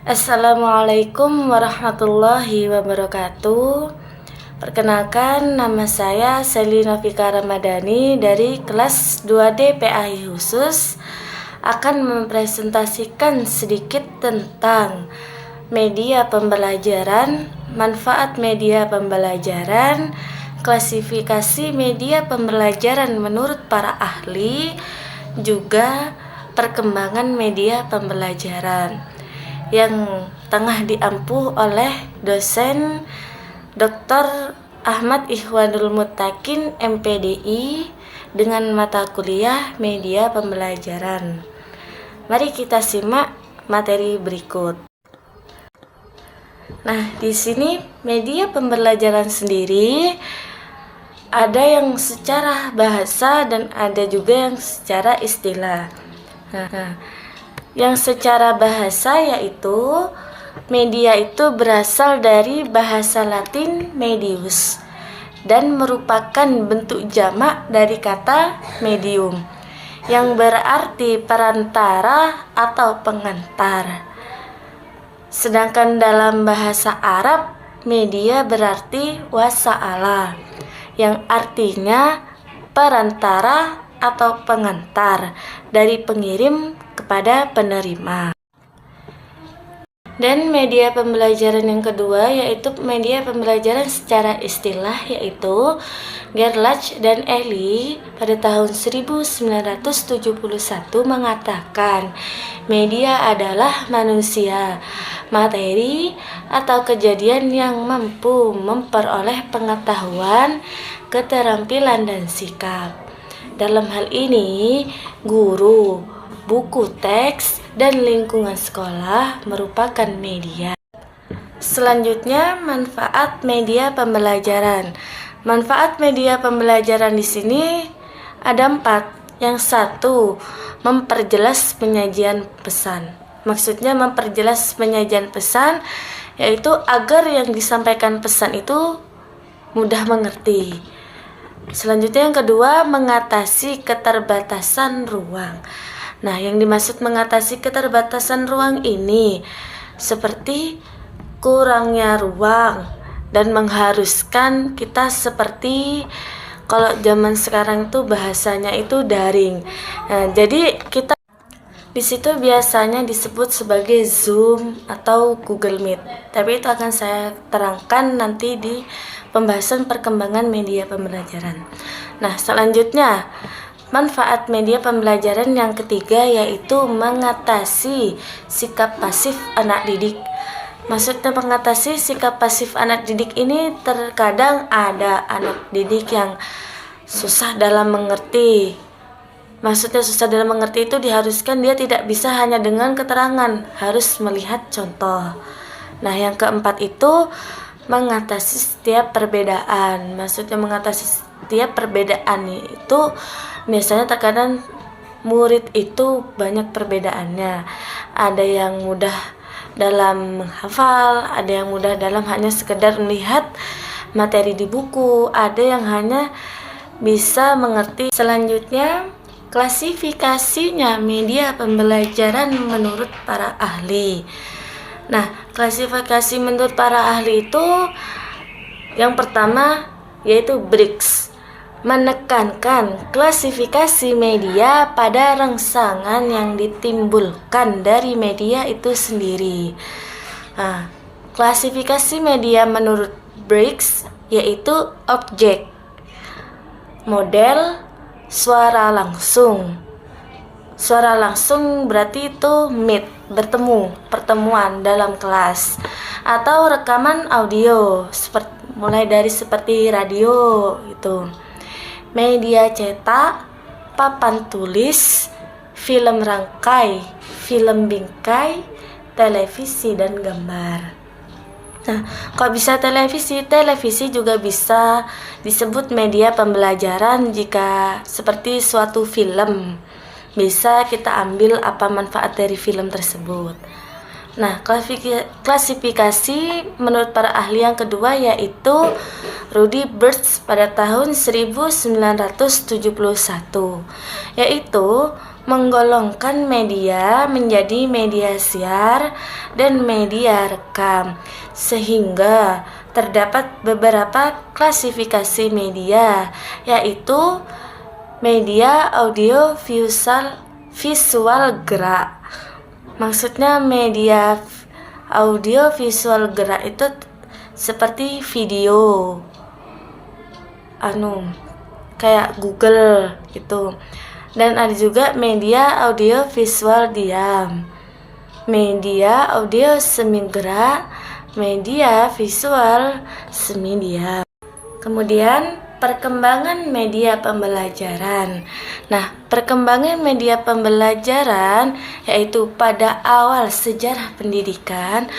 Assalamualaikum warahmatullahi wabarakatuh. Perkenalkan, nama saya Selina Fika Ramadhani dari kelas 2D PAI khusus akan mempresentasikan sedikit tentang media pembelajaran, manfaat media pembelajaran, klasifikasi media pembelajaran menurut para ahli, juga perkembangan media pembelajaran yang tengah diampu oleh dosen Dr. Ahmad Ikhwanul Muttaqin MPDI dengan mata kuliah media pembelajaran. Mari kita simak materi berikut. Nah, di sini media pembelajaran sendiri ada yang secara bahasa dan ada juga yang secara istilah. Yang secara bahasa yaitu media itu berasal dari bahasa Latin medius dan merupakan bentuk jamak dari kata medium yang berarti perantara atau pengantar. Sedangkan dalam bahasa Arab media berarti wasa'ala yang artinya perantara atau pengantar dari pengirim kepada penerima. Dan media pembelajaran yang kedua yaitu media pembelajaran secara istilah, yaitu Gerlach dan Ehli pada tahun 1971 mengatakan media adalah manusia, materi atau kejadian yang mampu memperoleh pengetahuan, keterampilan dan sikap. Dalam hal ini, guru, buku teks, dan lingkungan sekolah merupakan media. Selanjutnya, manfaat media pembelajaran. Manfaat media pembelajaran di sini ada 4. Yang satu, memperjelas penyajian pesan. Maksudnya memperjelas penyajian pesan, yaitu agar yang disampaikan pesan itu mudah mengerti. Selanjutnya yang kedua, mengatasi keterbatasan ruang. Nah, yang dimaksud mengatasi keterbatasan ruang ini seperti kurangnya ruang dan mengharuskan kita seperti kalau zaman sekarang itu bahasanya itu daring. Nah, jadi kita di situ biasanya disebut sebagai Zoom atau Google Meet. Tapi itu akan saya terangkan nanti di pembahasan perkembangan media pembelajaran. Nah, selanjutnya manfaat media pembelajaran yang ketiga yaitu mengatasi sikap pasif anak didik. Maksudnya mengatasi sikap pasif anak didik ini, terkadang ada anak didik yang susah dalam mengerti. Maksudnya susah dalam mengerti itu diharuskan dia tidak bisa hanya dengan keterangan, harus melihat contoh. Nah, yang keempat itu mengatasi setiap perbedaan. Maksudnya mengatasi setiap perbedaan itu biasanya terkadang murid itu banyak perbedaannya. Ada yang mudah dalam menghafal, ada yang mudah dalam hanya sekedar melihat materi di buku, ada yang hanya bisa mengerti. Selanjutnya, klasifikasinya media pembelajaran menurut para ahli. Nah, klasifikasi menurut para ahli itu yang pertama yaitu Briggs, menekankan klasifikasi media pada rangsangan yang ditimbulkan dari media itu sendiri. Nah, klasifikasi media menurut Briggs yaitu objek, model, suara langsung. Suara langsung berarti itu meet, bertemu, pertemuan dalam kelas, atau rekaman audio mulai dari seperti radio itu. Media cetak, papan tulis, film rangkai, film bingkai, televisi dan gambar. Nah, kalau bisa televisi juga bisa disebut media pembelajaran jika seperti suatu film. Bisa kita ambil apa manfaat dari film tersebut. Nah, klasifikasi menurut para ahli yang kedua yaitu Rudy Birch pada tahun 1971, yaitu menggolongkan media menjadi media siar dan media rekam, sehingga terdapat beberapa klasifikasi media, yaitu media audio visual gerak. Maksudnya media audio visual gerak itu seperti video, kayak Google gitu. Dan ada juga media audio visual diam, media audio semi gerak, media visual semi diam. Kemudian perkembangan media pembelajaran. Nah, perkembangan media pembelajaran yaitu pada awal sejarah pendidikan,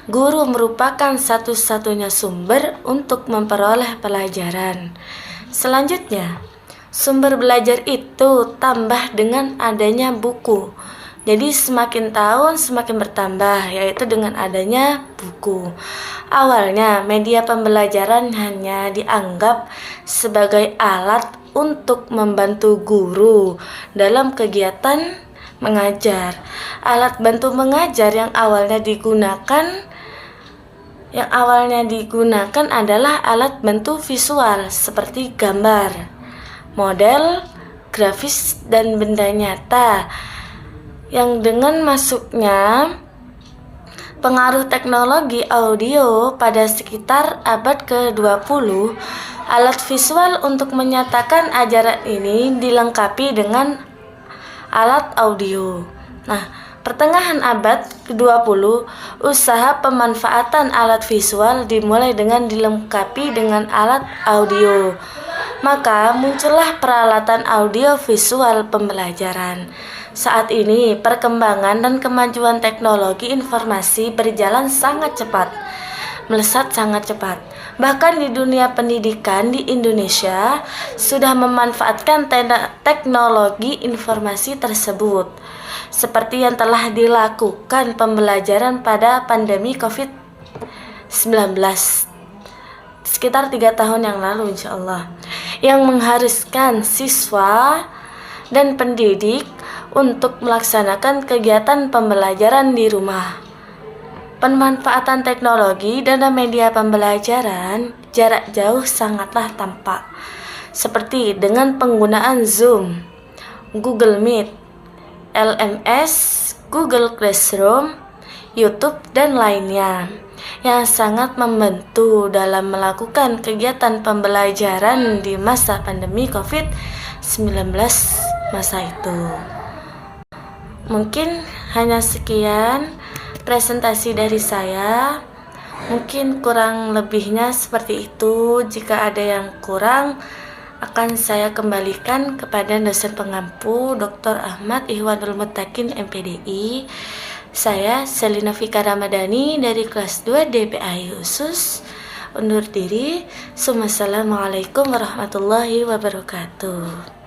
guru merupakan satu-satunya sumber untuk memperoleh pelajaran. Selanjutnya, sumber belajar itu tambah dengan adanya buku. Jadi semakin tahun semakin bertambah, yaitu dengan adanya buku. Awalnya media pembelajaran hanya dianggap sebagai alat untuk membantu guru dalam kegiatan mengajar. Alat bantu mengajar yang awalnya digunakan adalah alat bantu visual seperti gambar, model, grafis, dan benda nyata. Yang dengan masuknya pengaruh teknologi audio pada sekitar abad ke-20, alat visual untuk menyatakan ajaran ini dilengkapi dengan alat audio. Nah, pertengahan abad ke-20, usaha pemanfaatan alat visual dimulai dengan dilengkapi dengan alat audio. Maka muncullah peralatan audio visual pembelajaran. Saat ini, perkembangan dan kemajuan teknologi informasi berjalan sangat cepat, melesat sangat cepat. Bahkan di dunia pendidikan di Indonesia sudah memanfaatkan teknologi informasi tersebut, seperti yang telah dilakukan pembelajaran pada pandemi COVID-19 sekitar 3 tahun yang lalu insyaallah, yang mengharuskan siswa dan pendidik untuk melaksanakan kegiatan pembelajaran di rumah. Pemanfaatan teknologi dan media pembelajaran jarak jauh sangatlah tampak, seperti dengan penggunaan Zoom, Google Meet, LMS, Google Classroom, YouTube, dan lainnya, yang sangat membantu dalam melakukan kegiatan pembelajaran di masa pandemi COVID-19 masa itu. Mungkin hanya sekian presentasi dari saya. Mungkin kurang lebihnya seperti itu. Jika ada yang kurang, akan saya kembalikan kepada dosen pengampu Dr. Ahmad Ihwanul Muttaqin MPDI. Saya Selina Fika Ramadhani dari kelas 2 DPAI khusus undur diri. Assalamualaikum warahmatullahi wabarakatuh.